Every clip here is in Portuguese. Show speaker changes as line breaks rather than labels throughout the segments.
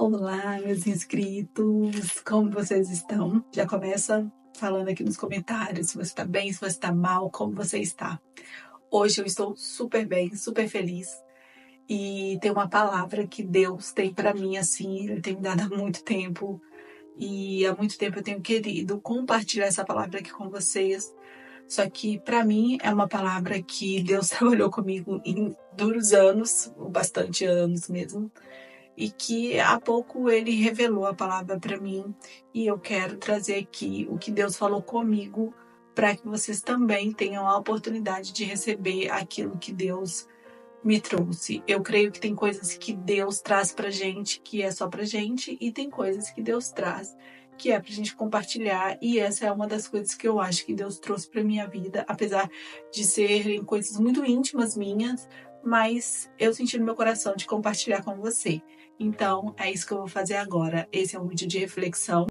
Olá, meus inscritos, como vocês estão? Já começa falando aqui nos comentários se você está bem, se você está mal, como você está. Hoje eu estou super bem, super feliz e tem uma palavra que Deus tem para mim assim, Ele tem me dado há muito tempo e há muito tempo eu tenho querido compartilhar essa palavra aqui com vocês. Só que para mim é uma palavra que Deus trabalhou comigo em duros anos, bastante anos mesmo. E que há pouco ele revelou a palavra para mim e eu quero trazer aqui o que Deus falou comigo para que vocês também tenham a oportunidade de receber aquilo que Deus me trouxe. Eu creio que tem coisas que Deus traz pra gente que é só pra gente e tem coisas que Deus traz que é pra gente compartilhar, e essa é uma das coisas que eu acho que Deus trouxe pra minha vida, apesar de serem coisas muito íntimas minhas, mas eu senti no meu coração de compartilhar com você. Então, é isso que eu vou fazer agora. Esse é um vídeo de reflexão.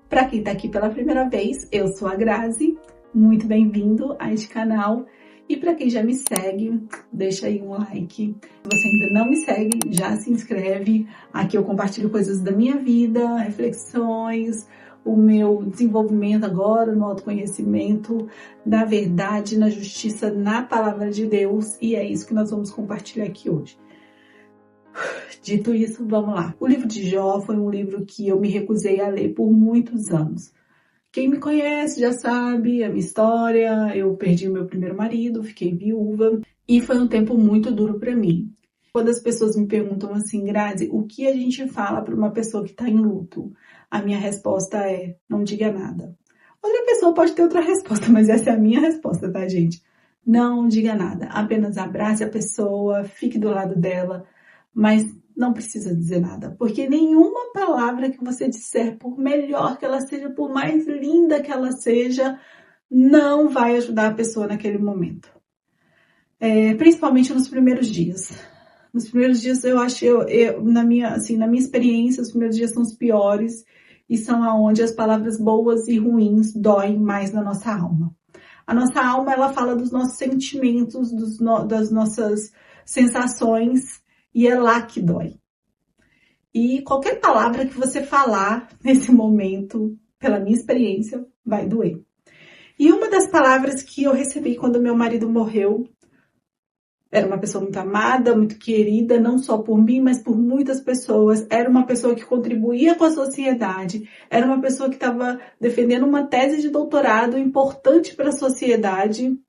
Para quem está aqui pela primeira vez, eu sou a Grazi. Muito bem-vindo a este canal. E para quem já me segue, deixa aí um like. Se você ainda não me segue, já se inscreve. Aqui eu compartilho coisas da minha vida, reflexões, o meu desenvolvimento agora no autoconhecimento, na verdade, na justiça, na palavra de Deus. E é isso que nós vamos compartilhar aqui hoje. Dito isso, vamos lá. O livro de Jó foi um livro que eu me recusei a ler por muitos anos. Quem me conhece já sabe a minha história. Eu perdi o meu primeiro marido, fiquei viúva e foi um tempo muito duro para mim. Quando as pessoas me perguntam assim, Grazi, o que a gente fala para uma pessoa que está em luto? A minha resposta é, não diga nada. Outra pessoa pode ter outra resposta, mas essa é a minha resposta, tá, gente? Não diga nada, apenas abrace a pessoa, fique do lado dela, mas não precisa dizer nada, porque nenhuma palavra que você disser, por melhor que ela seja, por mais linda que ela seja, não vai ajudar a pessoa naquele momento. Principalmente nos primeiros dias. Nos primeiros dias, eu acho, na minha experiência, os primeiros dias são os piores e são aonde as palavras boas e ruins doem mais na nossa alma. A nossa alma, ela fala dos nossos sentimentos, das nossas sensações, e é lá que dói. E qualquer palavra que você falar nesse momento, pela minha experiência, vai doer. E uma das palavras que eu recebi quando meu marido morreu, era uma pessoa muito amada, muito querida, não só por mim, mas por muitas pessoas. Era uma pessoa que contribuía com a sociedade. Era uma pessoa que estava defendendo uma tese de doutorado importante para a sociedade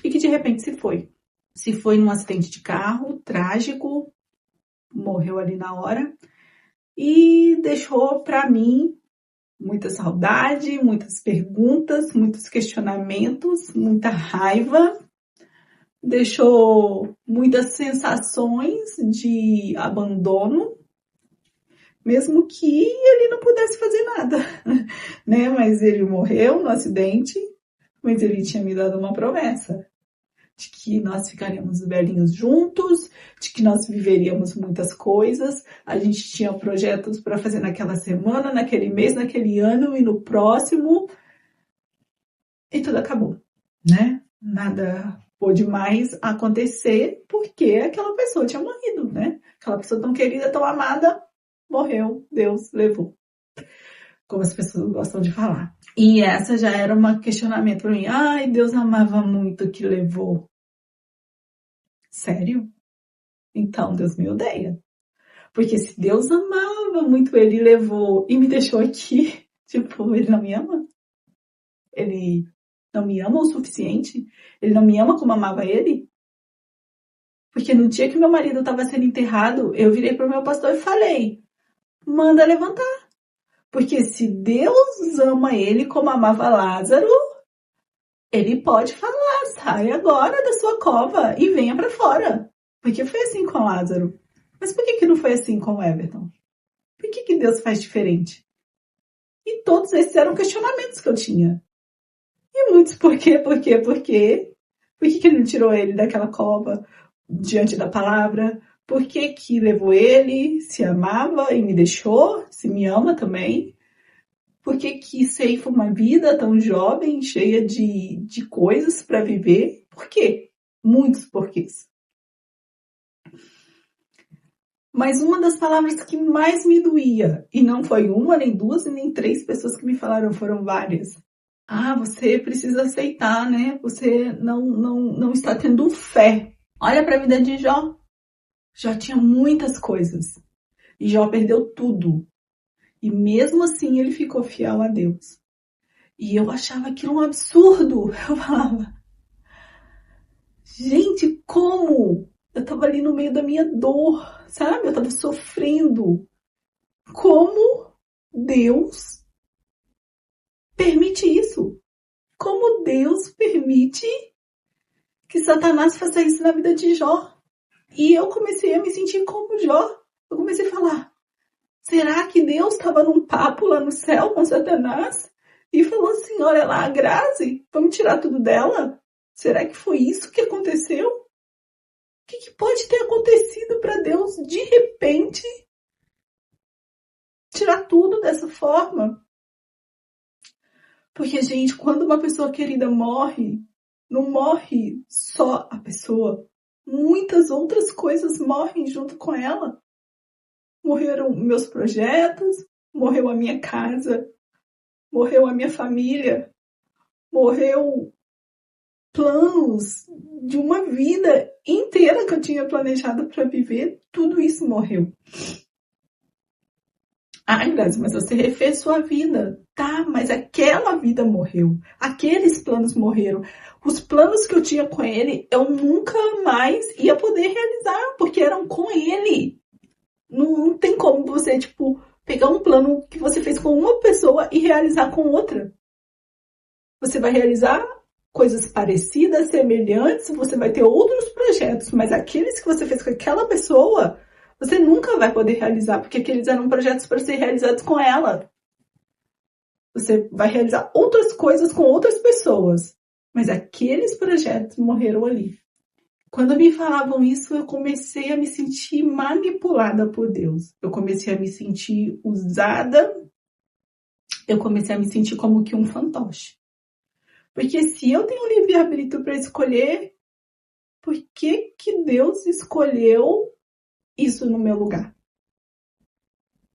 e que de repente se foi. Se foi num acidente de carro, trágico, morreu ali na hora e deixou para mim muita saudade, muitas perguntas, muitos questionamentos, muita raiva. Deixou muitas sensações de abandono, mesmo que ele não pudesse fazer nada, né? Mas ele morreu no acidente, mas ele tinha me dado uma promessa de que nós ficaríamos velhinhos juntos, de que nós viveríamos muitas coisas. A gente tinha projetos para fazer naquela semana, naquele mês, naquele ano e no próximo. E tudo acabou, né? Nada pôde mais acontecer porque aquela pessoa tinha morrido, né? Aquela pessoa tão querida, tão amada, morreu, Deus levou. Como as pessoas gostam de falar. E essa já era um questionamento para mim. Ai, Deus amava muito que levou. Sério? Então Deus me odeia. Porque se Deus amava muito ele levou e me deixou aqui, tipo, ele não me ama? Ele não me ama o suficiente? Ele não me ama como amava ele? Porque no dia que meu marido estava sendo enterrado, eu virei para o meu pastor e falei, manda levantar. Porque se Deus ama ele como amava Lázaro, ele pode falar, sai agora da sua cova e venha para fora. Porque foi assim com Lázaro. Mas por que não foi assim com o Everton? Por que Deus faz diferente? E todos esses eram questionamentos que eu tinha. E muitos por quê? Por que ele não tirou ele daquela cova diante da palavra? Por que levou ele, se amava e me deixou, se me ama também? Por que ceifa uma vida tão jovem, cheia de coisas para viver? Por quê? Muitos porquês. Mas uma das palavras que mais me doía, e não foi uma, nem duas, e nem três pessoas que me falaram, foram várias. Ah, você precisa aceitar, né? Você não está tendo fé. Olha para a vida de Jó. Jó tinha muitas coisas. E Jó perdeu tudo. E mesmo assim ele ficou fiel a Deus. E eu achava aquilo um absurdo. Eu falava, gente, como? Eu estava ali no meio da minha dor, sabe? Eu estava sofrendo. Como Deus permite isso? Como Deus permite que Satanás faça isso na vida de Jó? E eu comecei a me sentir como Jó. Eu comecei a falar, será que Deus estava num papo lá no céu com Satanás? E falou assim, olha lá, a Grazi, vamos tirar tudo dela? Será que foi isso que aconteceu? O que pode ter acontecido para Deus, de repente, tirar tudo dessa forma? Porque, gente, quando uma pessoa querida morre, não morre só a pessoa. Muitas outras coisas morrem junto com ela. Morreram meus projetos, morreu a minha casa, morreu a minha família, morreu planos de uma vida inteira que eu tinha planejado para viver, tudo isso morreu. Ai, Grazi, mas você refez sua vida. Tá, mas aquela vida morreu. Aqueles planos morreram. Os planos que eu tinha com ele, eu nunca mais ia poder realizar, porque eram com ele. Não tem como você, pegar um plano que você fez com uma pessoa e realizar com outra. Você vai realizar coisas parecidas, semelhantes, você vai ter outros projetos, mas aqueles que você fez com aquela pessoa, você nunca vai poder realizar, porque aqueles eram projetos para ser realizados com ela. Você vai realizar outras coisas com outras pessoas, mas aqueles projetos morreram ali. Quando me falavam isso, eu comecei a me sentir manipulada por Deus. Eu comecei a me sentir usada, eu comecei a me sentir como que um fantoche. Porque se eu tenho livre-arbítrio para escolher, por que Deus escolheu isso no meu lugar?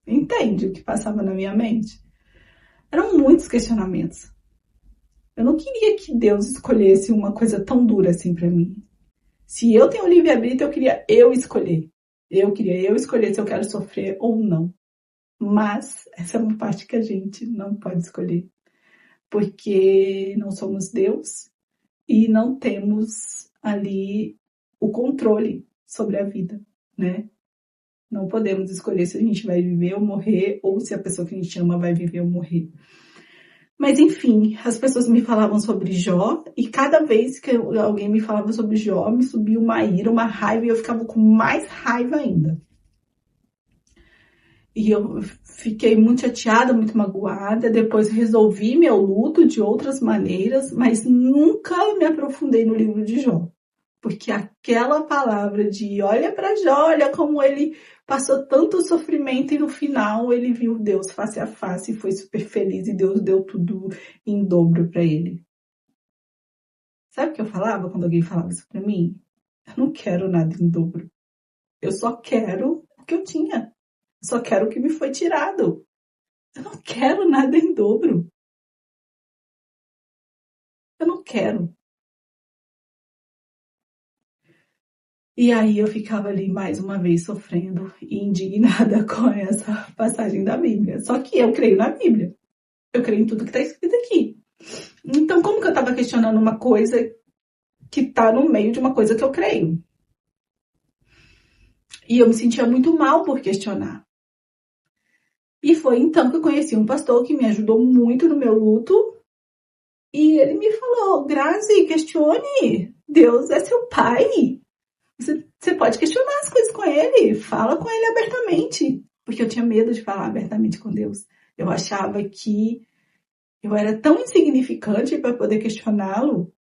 Entende o que passava na minha mente? Eram muitos questionamentos. Eu não queria que Deus escolhesse uma coisa tão dura assim para mim. Se eu tenho livre-arbítrio, eu queria eu escolher. Eu queria eu escolher se eu quero sofrer ou não. Mas essa é uma parte que a gente não pode escolher. Porque não somos Deus e não temos ali o controle sobre a vida, né? Não podemos escolher se a gente vai viver ou morrer, ou se a pessoa que a gente ama vai viver ou morrer. Mas enfim, as pessoas me falavam sobre Jó, e cada vez que alguém me falava sobre Jó, me subia uma ira, uma raiva, e eu ficava com mais raiva ainda. E eu fiquei muito chateada, muito magoada, depois resolvi meu luto de outras maneiras, mas nunca me aprofundei no livro de Jó. Porque aquela palavra de olha para Jó, olha como ele passou tanto sofrimento e no final ele viu Deus face a face e foi super feliz e Deus deu tudo em dobro para ele. Sabe o que eu falava quando alguém falava isso para mim? Eu não quero nada em dobro. Eu só quero o que eu tinha. Eu só quero o que me foi tirado. Eu não quero nada em dobro. Eu não quero. E aí eu ficava ali mais uma vez sofrendo e indignada com essa passagem da Bíblia. Só que eu creio na Bíblia. Eu creio em tudo que está escrito aqui. Então, como que eu estava questionando uma coisa que está no meio de uma coisa que eu creio? E eu me sentia muito mal por questionar. E foi então que eu conheci um pastor que me ajudou muito no meu luto. E ele me falou, Grazi, questione. Deus é seu pai. Você pode questionar as coisas com ele, fala com ele abertamente. Porque eu tinha medo de falar abertamente com Deus. Eu achava que eu era tão insignificante para poder questioná-lo.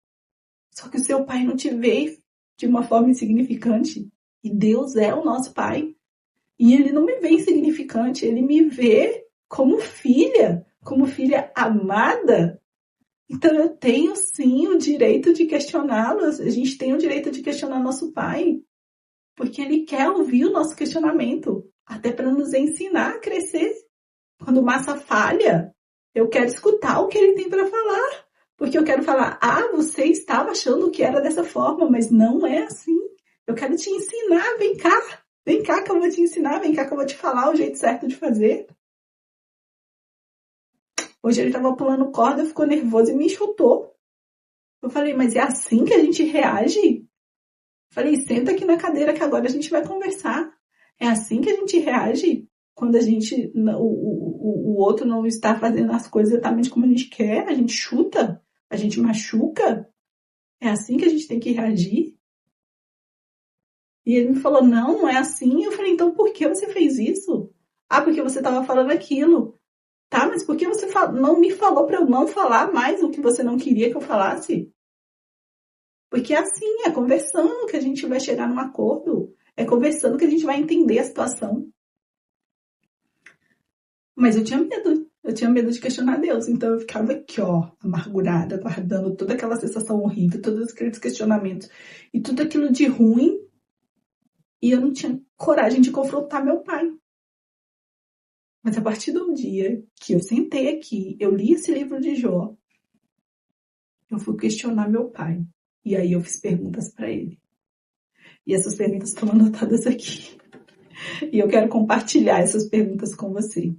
Só que o seu pai não te vê de uma forma insignificante. E Deus é o nosso pai. E ele não me vê insignificante, ele me vê como filha amada. Então eu tenho sim o direito de questioná-lo. A gente tem o direito de questionar nosso pai. Porque ele quer ouvir o nosso questionamento, até para nos ensinar a crescer. Quando massa falha, eu quero escutar o que ele tem para falar. Porque eu quero falar, você estava achando que era dessa forma, mas não é assim. Eu quero te ensinar, vem cá que eu vou te ensinar, vem cá que eu vou te falar o jeito certo de fazer. Hoje ele estava pulando corda, ficou nervoso e me chutou. Eu falei, mas é assim que a gente reage? Falei, senta aqui na cadeira que agora a gente vai conversar. É assim que a gente reage quando o outro não está fazendo as coisas exatamente como a gente quer, a gente chuta, a gente machuca. É assim que a gente tem que reagir? E ele me falou, não é assim. Eu falei, então por que você fez isso? Porque você estava falando aquilo. Tá, mas por que você não me falou para eu não falar mais o que você não queria que eu falasse? Porque é assim, é conversando que a gente vai chegar num acordo. É conversando que a gente vai entender a situação. Mas eu tinha medo. Eu tinha medo de questionar Deus. Então eu ficava aqui, amargurada, guardando toda aquela sensação horrível, todos aqueles questionamentos e tudo aquilo de ruim. E eu não tinha coragem de confrontar meu pai. Mas a partir do dia que eu sentei aqui, eu li esse livro de Jó, eu fui questionar meu pai. E aí eu fiz perguntas para ele. E essas perguntas estão anotadas aqui. E eu quero compartilhar essas perguntas com você.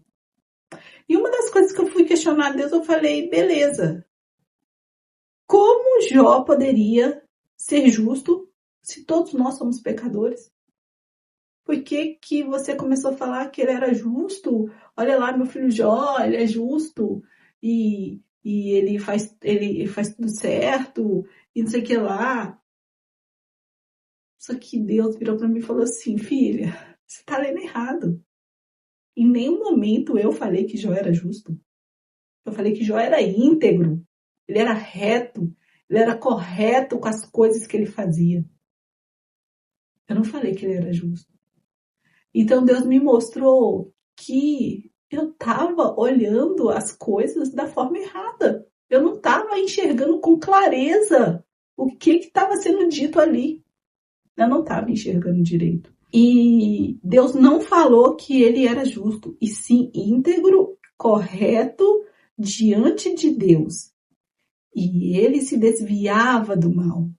E uma das coisas que eu fui questionar a Deus, eu falei, beleza. Como Jó poderia ser justo se todos nós somos pecadores? Por que que você começou a falar que ele era justo? Olha lá, meu filho Jó, ele é justo. E ele faz tudo certo. E não sei o que lá. Só que Deus virou para mim e falou assim, filha, você está lendo errado. Em nenhum momento eu falei que Jó era justo. Eu falei que Jó era íntegro. Ele era reto. Ele era correto com as coisas que ele fazia. Eu não falei que ele era justo. Então Deus me mostrou que eu estava olhando as coisas da forma errada. Eu não estava enxergando com clareza o que estava sendo dito ali. Eu não estava enxergando direito. E Deus não falou que ele era justo, e sim íntegro, correto diante de Deus. E ele se desviava do mal.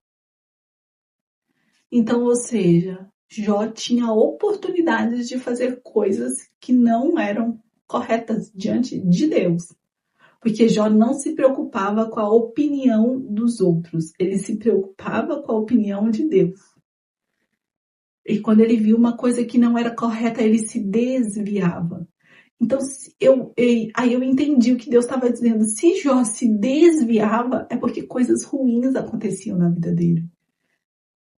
Então, ou seja, Jó tinha oportunidades de fazer coisas que não eram corretas diante de Deus. Porque Jó não se preocupava com a opinião dos outros, ele se preocupava com a opinião de Deus. E quando ele viu uma coisa que não era correta, ele se desviava. Então, aí eu entendi o que Deus estava dizendo. Se Jó se desviava, é porque coisas ruins aconteciam na vida dele.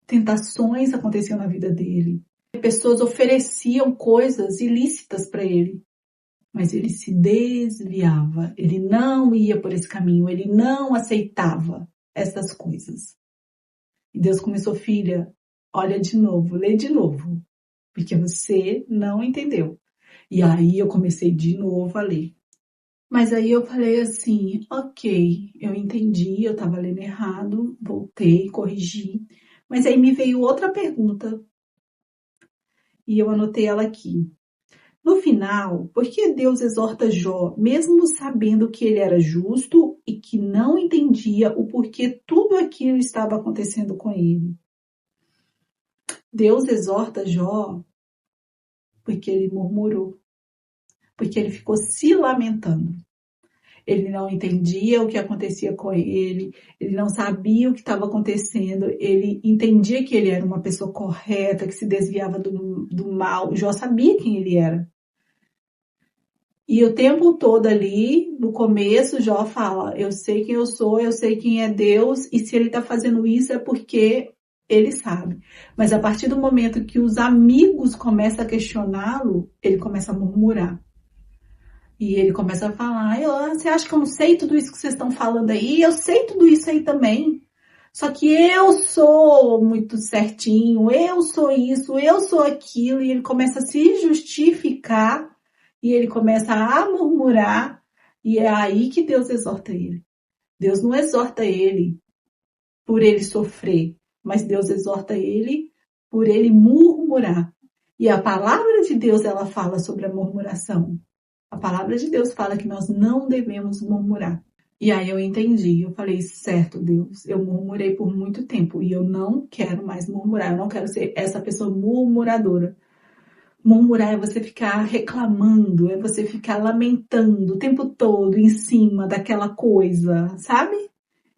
Tentações aconteciam na vida dele. Pessoas ofereciam coisas ilícitas para ele. Mas ele se desviava. Ele não ia por esse caminho. Ele não aceitava essas coisas. E Deus começou, filha, olha de novo, lê de novo. Porque você não entendeu. E aí eu comecei de novo a ler. Mas aí eu falei assim, ok, eu entendi, eu estava lendo errado, voltei, corrigi. Mas aí me veio outra pergunta. E eu anotei ela aqui. No final, por que Deus exorta Jó, mesmo sabendo que ele era justo e que não entendia o porquê tudo aquilo estava acontecendo com ele? Deus exorta Jó porque ele murmurou, porque ele ficou se lamentando. Ele não entendia o que acontecia com ele, ele não sabia o que estava acontecendo, ele entendia que ele era uma pessoa correta, que se desviava do mal. Jó sabia quem ele era. E o tempo todo ali, no começo, Jó fala, eu sei quem eu sou, eu sei quem é Deus, e se ele está fazendo isso é porque ele sabe. Mas a partir do momento que os amigos começam a questioná-lo, ele começa a murmurar. E ele começa a falar, você acha que eu não sei tudo isso que vocês estão falando aí? Eu sei tudo isso aí também. Só que eu sou muito certinho, eu sou isso, eu sou aquilo. E ele começa a se justificar e ele começa a murmurar. E é aí que Deus exorta ele. Deus não exorta ele por ele sofrer, mas Deus exorta ele por ele murmurar. E a palavra de Deus, ela fala sobre a murmuração. A palavra de Deus fala que nós não devemos murmurar. E aí eu entendi, eu falei, certo, Deus, eu murmurei por muito tempo e eu não quero mais murmurar, eu não quero ser essa pessoa murmuradora. Murmurar é você ficar reclamando, é você ficar lamentando o tempo todo em cima daquela coisa, sabe?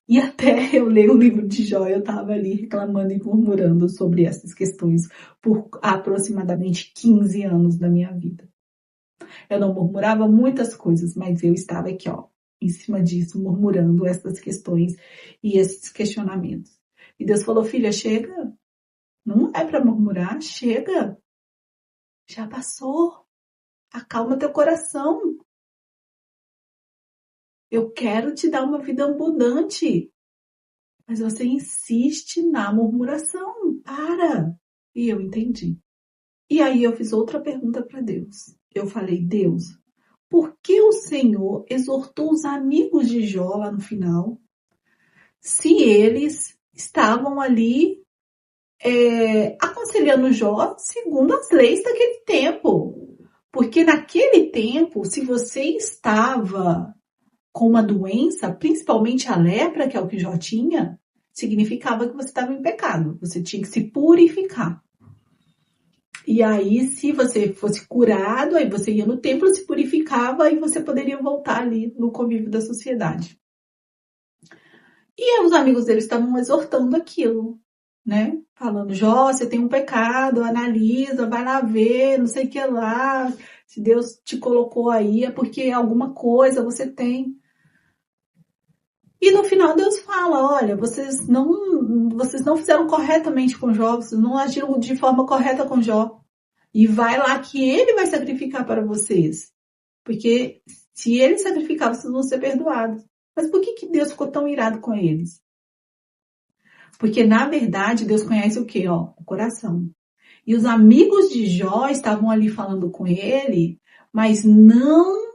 E até eu leio o livro de Jó, eu estava ali reclamando e murmurando sobre essas questões por aproximadamente 15 anos da minha vida. Eu não murmurava muitas coisas, mas eu estava aqui, ó, em cima disso, murmurando essas questões e esses questionamentos. E Deus falou, filha, chega. Não é para murmurar, chega. Já passou. Acalma teu coração. Eu quero te dar uma vida abundante. Mas você insiste na murmuração. Para. E eu entendi. E aí eu fiz outra pergunta para Deus. Eu falei, Deus, por que o Senhor exortou os amigos de Jó lá no final, se eles estavam ali aconselhando Jó segundo as leis daquele tempo? Porque naquele tempo, se você estava com uma doença, principalmente a lepra, que é o que Jó tinha, significava que você estava em pecado. Você tinha que se purificar. E aí, se você fosse curado, aí você ia no templo, se purificava e você poderia voltar ali no convívio da sociedade. E os amigos dele estavam exortando aquilo, né? Falando, Jó, você tem um pecado, analisa, vai lá ver, não sei o que lá. Se Deus te colocou aí é porque alguma coisa você tem. E no final Deus fala, olha, vocês não fizeram corretamente com Jó, vocês não agiram de forma correta com Jó. E vai lá que ele vai sacrificar para vocês. Porque se ele sacrificar, vocês vão ser perdoados. Mas por que Deus ficou tão irado com eles? Porque, na verdade, Deus conhece o quê? Ó, o coração. E os amigos de Jó estavam ali falando com ele, mas não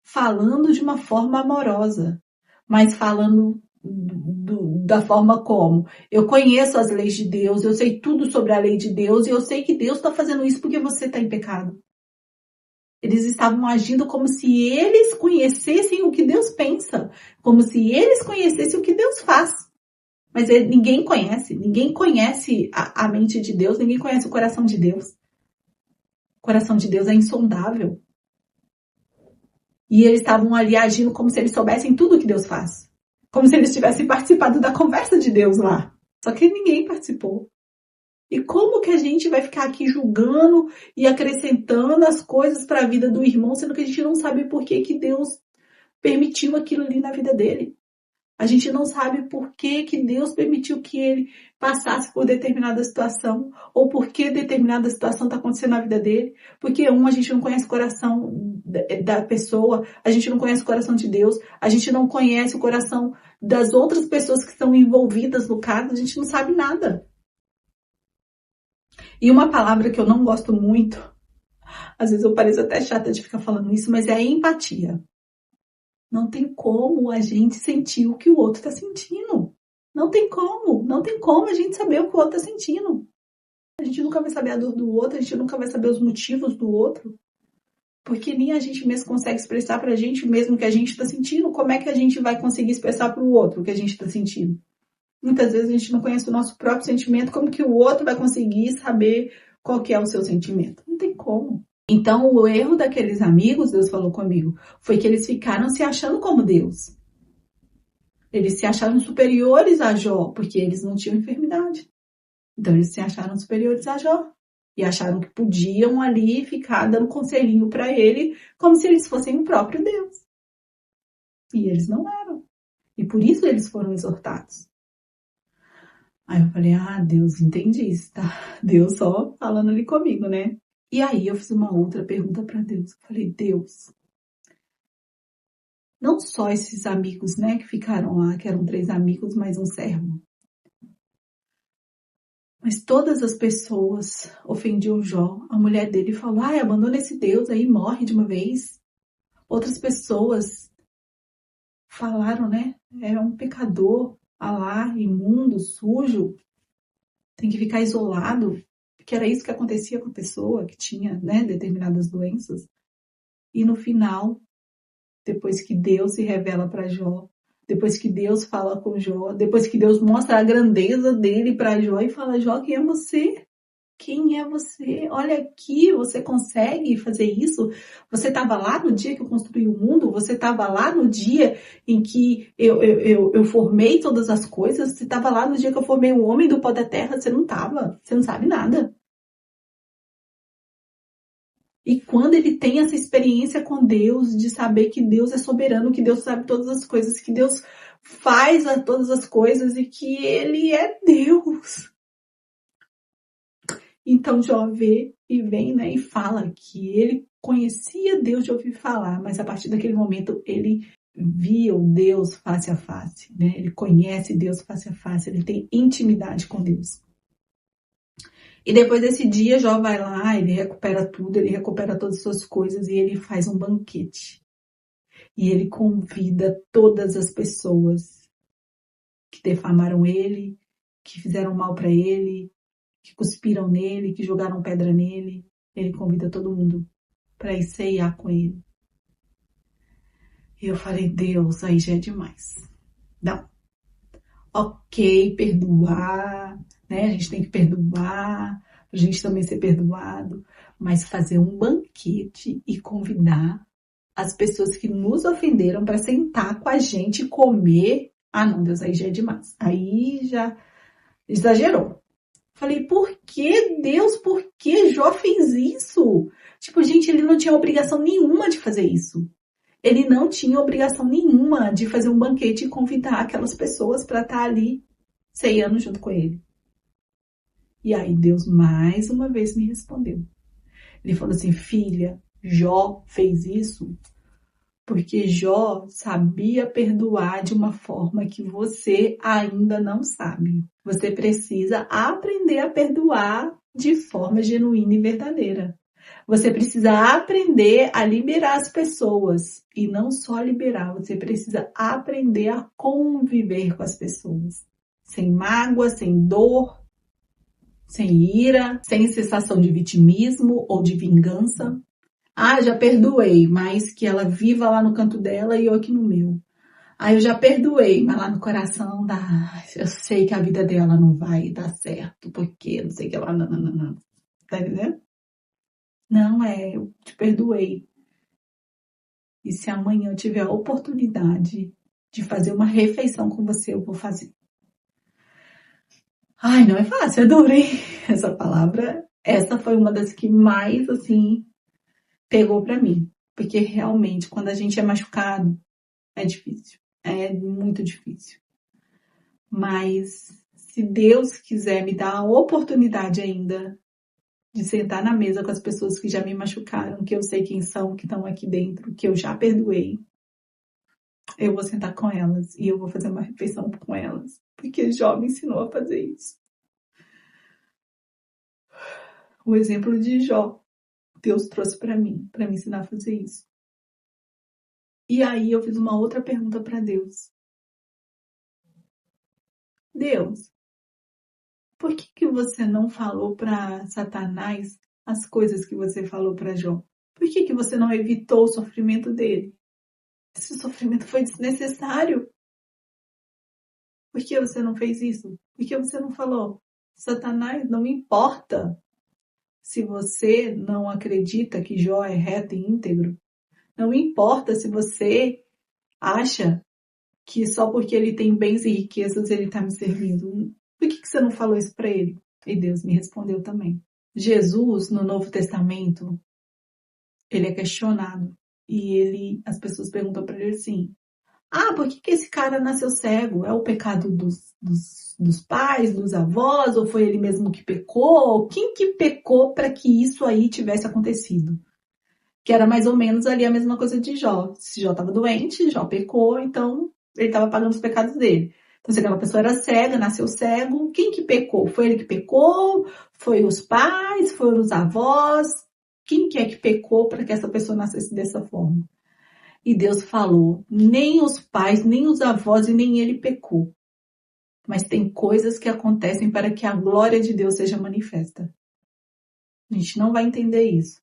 falando de uma forma amorosa, mas falando da forma como eu conheço as leis de Deus, eu sei tudo sobre a lei de Deus e eu sei que Deus está fazendo isso porque você está em pecado. Eles estavam agindo como se eles conhecessem o que Deus pensa, como se eles conhecessem o que Deus faz. Mas ninguém conhece a mente de Deus, ninguém conhece o coração de Deus. O coração de Deus é insondável. E eles estavam ali agindo como se eles soubessem tudo o que Deus faz. Como se eles tivessem participado da conversa de Deus lá. Só que ninguém participou. E como que a gente vai ficar aqui julgando e acrescentando as coisas para a vida do irmão, sendo que a gente não sabe por que Deus permitiu aquilo ali na vida dele? A gente não sabe por que Deus permitiu que ele passasse por determinada situação, ou por que determinada situação está acontecendo na vida dele. Porque a gente não conhece o coração da pessoa, a gente não conhece o coração de Deus, a gente não conhece o coração das outras pessoas que estão envolvidas no caso, a gente não sabe nada. E uma palavra que eu não gosto muito, às vezes eu pareço até chata de ficar falando isso, mas é a empatia. Não tem como a gente sentir o que o outro está sentindo. Não tem como a gente saber o que o outro está sentindo. A gente nunca vai saber a dor do outro, a gente nunca vai saber os motivos do outro. Porque nem a gente mesmo consegue expressar para a gente mesmo o que a gente está sentindo. Como é que a gente vai conseguir expressar para o outro o que a gente está sentindo? Muitas vezes a gente não conhece o nosso próprio sentimento, como que o outro vai conseguir saber qual que é o seu sentimento? Não tem como. Então, o erro daqueles amigos, Deus falou comigo, foi que eles ficaram se achando como Deus. Eles se acharam superiores a Jó, porque eles não tinham enfermidade. Então, eles se acharam superiores a Jó. E acharam que podiam ali ficar dando conselhinho para ele, como se eles fossem o próprio Deus. E eles não eram. E por isso eles foram exortados. Aí eu falei, Deus, entendi isso, tá? Deus só falando ali comigo, né? E aí eu fiz uma outra pergunta para Deus. Eu falei, Deus, não só esses amigos, né, que ficaram lá, que eram 3 amigos mais um servo, mas todas as pessoas ofendiam Jó. A mulher dele falou, abandona esse Deus aí, morre de uma vez. Outras pessoas falaram, né, é um pecador, Alá, imundo, sujo, tem que ficar isolado. porque era isso que acontecia com a pessoa que tinha, né, determinadas doenças. E no final, depois que Deus se revela para Jó, depois que Deus fala com Jó, depois que Deus mostra a grandeza dele para Jó e fala: Jó, quem é você? Quem é você? Olha aqui, você consegue fazer isso? Você estava lá no dia que eu construí o mundo? Você estava lá no dia em que eu formei todas as coisas? Você estava lá no dia que eu formei o homem do pó da terra? Você não estava, você não sabe nada. E quando ele tem essa experiência com Deus, de saber que Deus é soberano, que Deus sabe todas as coisas, que Deus faz todas as coisas e que ele é Deus. Então Jó vê e vem, né, e fala que ele conhecia Deus de ouvir falar, mas a partir daquele momento ele via o Deus face a face, né? Ele conhece Deus face a face, ele tem intimidade com Deus. E depois desse dia, Jó vai lá, ele recupera tudo, ele recupera todas as suas coisas e ele faz um banquete. E ele convida todas as pessoas que defamaram ele, que fizeram mal para ele, que cuspiram nele, que jogaram pedra nele. Ele convida todo mundo para ir ceiar com ele. E eu falei: Deus, aí já é demais. Não. Ok, perdoar, né? A gente tem que perdoar, a gente também ser perdoado, mas fazer um banquete e convidar as pessoas que nos ofenderam para sentar com a gente e comer. Ah, não, Deus, aí já é demais. Aí já exagerou. Falei: por que Deus? Por que Jó fez isso? Tipo, gente, ele não tinha obrigação nenhuma de fazer isso. Ele não tinha obrigação nenhuma de fazer um banquete e convidar aquelas pessoas para estar ali ceiando junto com ele. E aí Deus mais uma vez me respondeu. Ele falou assim: filha, Jó fez isso porque Jó sabia perdoar de uma forma que você ainda não sabe. Você precisa aprender a perdoar de forma genuína e verdadeira. Você precisa aprender a liberar as pessoas. E não só liberar, você precisa aprender a conviver com as pessoas. Sem mágoa, sem dor, sem ira, sem sensação de vitimismo ou de vingança. Ah, já perdoei, mas que ela viva lá no canto dela e eu aqui no meu. Ah, eu já perdoei, mas lá no coração dá. Eu sei que a vida dela não vai dar certo, porque não sei o que lá, não. Tá entendendo? Não é, eu te perdoei. E se amanhã eu tiver a oportunidade de fazer uma refeição com você, eu vou fazer. Ai, não é fácil, é duro, hein? Essa palavra, essa foi uma das que mais, assim, pegou pra mim. Porque realmente, quando a gente é machucado, é difícil. É muito difícil. Mas se Deus quiser me dar a oportunidade ainda de sentar na mesa com as pessoas que já me machucaram, que eu sei quem são, que estão aqui dentro, que eu já perdoei, eu vou sentar com elas e eu vou fazer uma refeição com elas. Porque Jó me ensinou a fazer isso. O exemplo de Jó, Deus trouxe para mim me ensinar a fazer isso. E aí eu fiz uma outra pergunta para Deus. Deus, por que você não falou para Satanás as coisas que você falou para Jó? Por que você não evitou o sofrimento dele? Esse sofrimento foi desnecessário. Por que você não fez isso? Por que você não falou? Satanás, não importa se você não acredita que Jó é reto e íntegro. Não importa se você acha que só porque ele tem bens e riquezas ele está me servindo. Por que você não falou isso para ele? E Deus me respondeu também. Jesus, no Novo Testamento, ele é questionado. E as pessoas perguntam para ele assim: ah, por que esse cara nasceu cego? É o pecado dos pais, dos avós? Ou foi ele mesmo que pecou? Quem que pecou para que isso aí tivesse acontecido? Que era mais ou menos ali a mesma coisa de Jó. Se Jó estava doente, Jó pecou, então ele estava pagando os pecados dele. Então, se aquela pessoa era cega, nasceu cego, quem que pecou? Foi ele que pecou? Foi os pais? Foram os avós? Quem que é que pecou para que essa pessoa nascesse dessa forma? E Deus falou: nem os pais, nem os avós e nem ele pecou. Mas tem coisas que acontecem para que a glória de Deus seja manifesta. A gente não vai entender isso.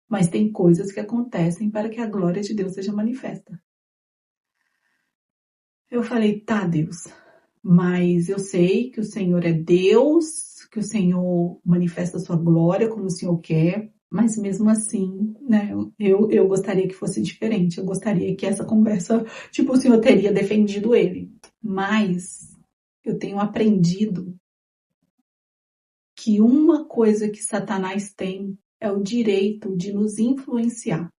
Mas tem coisas que acontecem para que a glória de Deus seja manifesta. Eu falei, tá, Deus, mas eu sei que o Senhor é Deus, que o Senhor manifesta a sua glória como o Senhor quer, mas mesmo assim, né, eu gostaria que fosse diferente. Eu gostaria que essa conversa, tipo, o Senhor teria defendido ele. Mas eu tenho aprendido que uma coisa que Satanás tem é o direito de nos influenciar.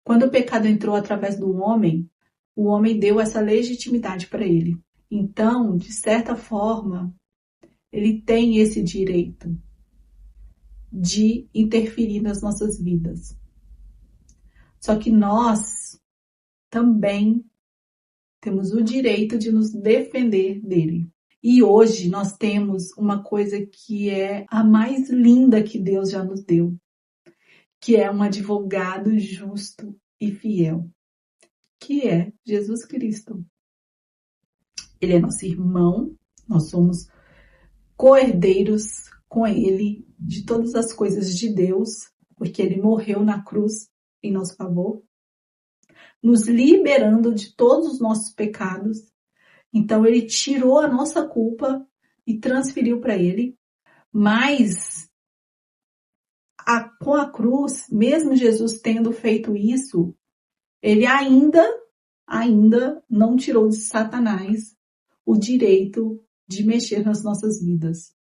Quando o pecado entrou através do homem, o homem deu essa legitimidade para ele. Então, de certa forma, ele tem esse direito de interferir nas nossas vidas. Só que nós também temos o direito de nos defender dele. E hoje nós temos uma coisa que é a mais linda que Deus já nos deu, que é um advogado justo e fiel, que é Jesus Cristo. Ele é nosso irmão, nós somos co-herdeiros com ele de todas as coisas de Deus, porque ele morreu na cruz em nosso favor, nos liberando de todos os nossos pecados. Então ele tirou a nossa culpa e transferiu para ele, mas com a cruz, mesmo Jesus tendo feito isso, ele ainda não tirou de Satanás o direito de mexer nas nossas vidas,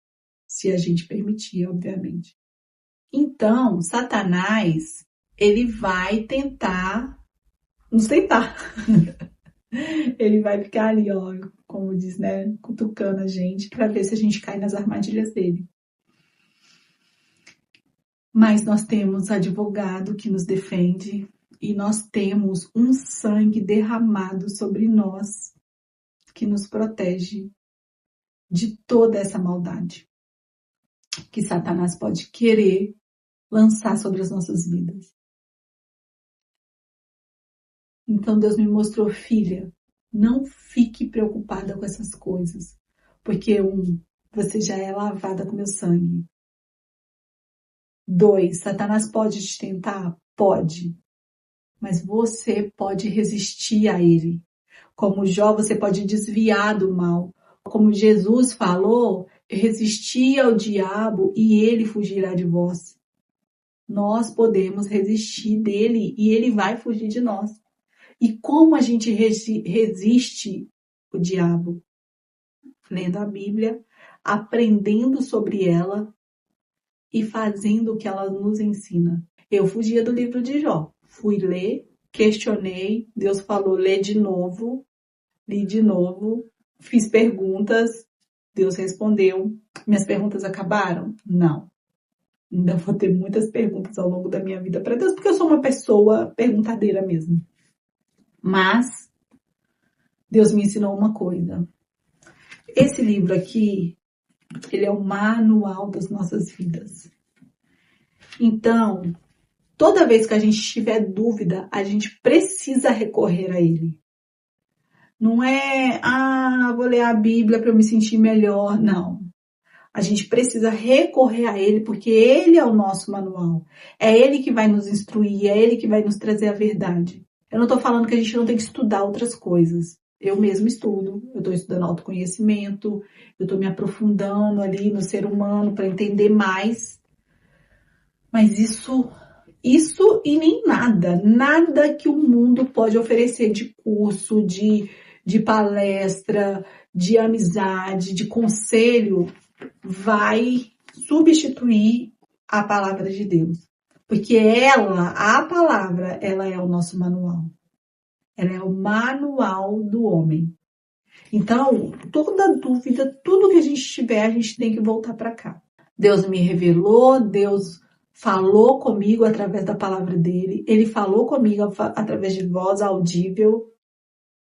se a gente permitir, obviamente. Então, Satanás, ele vai tentar nos tentar. Ele vai ficar ali, ó, como diz, né, cutucando a gente para ver se a gente cai nas armadilhas dele. Mas nós temos advogado que nos defende e nós temos um sangue derramado sobre nós que nos protege de toda essa maldade que Satanás pode querer lançar sobre as nossas vidas. Então Deus me mostrou, filha, não fique preocupada com essas coisas, porque você já é lavada com meu sangue. 2, Satanás pode te tentar? Pode, mas você pode resistir a ele. Como Jó, você pode desviar do mal. Como Jesus falou, resistir ao diabo e ele fugirá de vós. Nós podemos resistir dele e ele vai fugir de nós. E como a gente resiste o diabo? Lendo a Bíblia, aprendendo sobre ela e fazendo o que ela nos ensina. Eu fugia do livro de Jó. Fui ler, questionei, Deus falou, lê de novo, li de novo, fiz perguntas, Deus respondeu. Minhas perguntas acabaram? Não. Ainda vou ter muitas perguntas ao longo da minha vida para Deus, porque eu sou uma pessoa perguntadeira mesmo. Mas Deus me ensinou uma coisa. Esse livro aqui, ele é o manual das nossas vidas. Então, toda vez que a gente tiver dúvida, a gente precisa recorrer a ele. Não é, vou ler a Bíblia para eu me sentir melhor. Não. A gente precisa recorrer a ele, porque ele é o nosso manual. É ele que vai nos instruir, é ele que vai nos trazer a verdade. Eu não estou falando que a gente não tem que estudar outras coisas. Eu mesmo estudo, eu estou estudando autoconhecimento, eu estou me aprofundando ali no ser humano para entender mais. Mas isso e nem nada que o mundo pode oferecer de curso, de palestra, de amizade, de conselho, vai substituir a palavra de Deus. Porque a palavra, ela é o nosso manual. Ela é o manual do homem. Então, toda dúvida, tudo que a gente tiver, a gente tem que voltar para cá. Deus me revelou, Deus falou comigo através da palavra dele, ele falou comigo através de voz audível,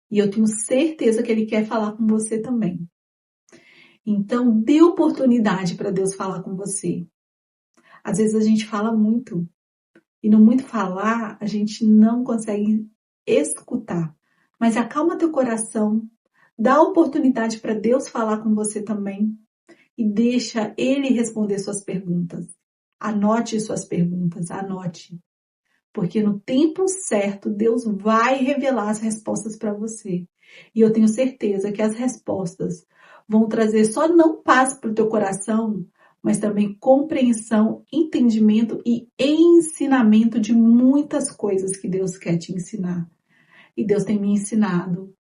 e eu tenho certeza que ele quer falar com você também. Então, dê oportunidade para Deus falar com você. Às vezes a gente fala muito, e no muito falar, a gente não consegue escutar. Mas acalma teu coração, dá oportunidade para Deus falar com você também, e deixa ele responder suas perguntas. Anote suas perguntas, anote. Porque no tempo certo, Deus vai revelar as respostas para você. E eu tenho certeza que as respostas vão trazer só não paz para o teu coração, mas também compreensão, entendimento e ensinamento de muitas coisas que Deus quer te ensinar. E Deus tem me ensinado.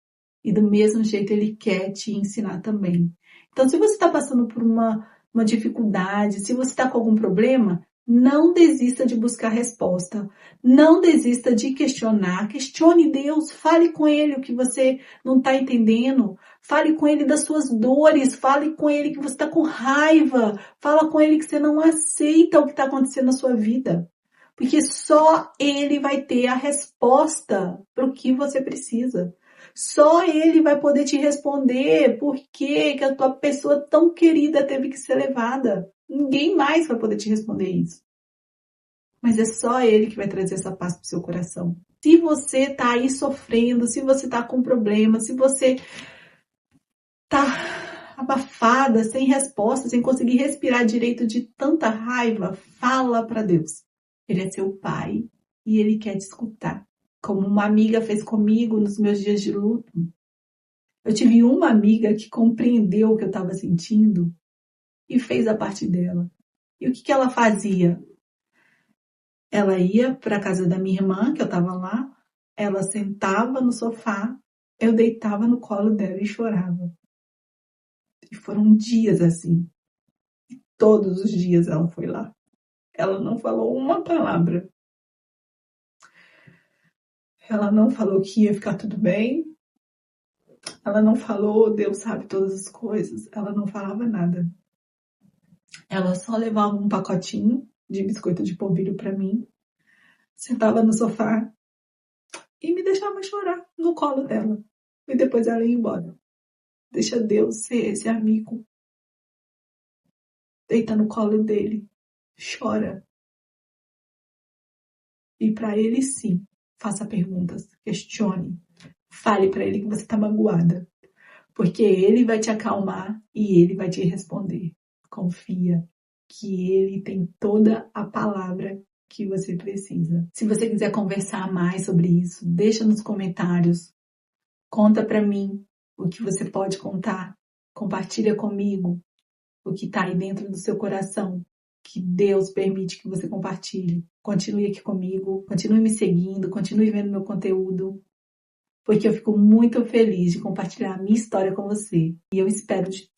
E do mesmo jeito Ele quer te ensinar também. Então, se você está passando por uma dificuldade, se você está com algum problema, não desista de buscar resposta. Não desista de questionar. Questione Deus. Fale com Ele o que você não está entendendo. Fale com Ele das suas dores. Fale com Ele que você está com raiva. Fala com Ele que você não aceita o que está acontecendo na sua vida. Porque só Ele vai ter a resposta para o que você precisa. Só Ele vai poder te responder por que a tua pessoa tão querida teve que ser levada. Ninguém mais vai poder te responder isso. Mas é só Ele que vai trazer essa paz para o seu coração. Se você está aí sofrendo, se você está com problema, se você está abafada, sem resposta, sem conseguir respirar direito de tanta raiva, fala para Deus. Ele é seu Pai e Ele quer te escutar. Como uma amiga fez comigo nos meus dias de luto. Eu tive uma amiga que compreendeu o que eu estava sentindo e fez a parte dela. E o que ela fazia? Ela ia para a casa da minha irmã, que eu estava lá, ela sentava no sofá, eu deitava no colo dela e chorava. E foram dias assim. E todos os dias ela foi lá. Ela não falou uma palavra. Ela não falou que ia ficar tudo bem. Ela não falou, Deus sabe todas as coisas. Ela não falava nada. Ela só levava um pacotinho de biscoito de polvilho para mim, sentava no sofá e me deixava chorar no colo dela. E depois ela ia embora. Deixa Deus ser esse amigo. Deita no colo dele. Chora. E para ele sim, faça perguntas, questione. Fale para ele que você está magoada. Porque ele vai te acalmar e ele vai te responder. Confia que ele tem toda a palavra que você precisa. Se você quiser conversar mais sobre isso, deixa nos comentários. Conta para mim o que você pode contar. Compartilha comigo o que está aí dentro do seu coração. Que Deus permite que você compartilhe. Continue aqui comigo, continue me seguindo, continue vendo meu conteúdo. Porque eu fico muito feliz de compartilhar a minha história com você. E eu espero de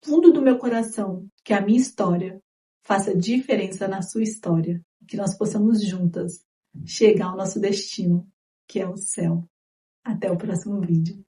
fundo do meu coração que a minha história faça diferença na sua história. Que nós possamos juntas chegar ao nosso destino, que é o céu. Até o próximo vídeo.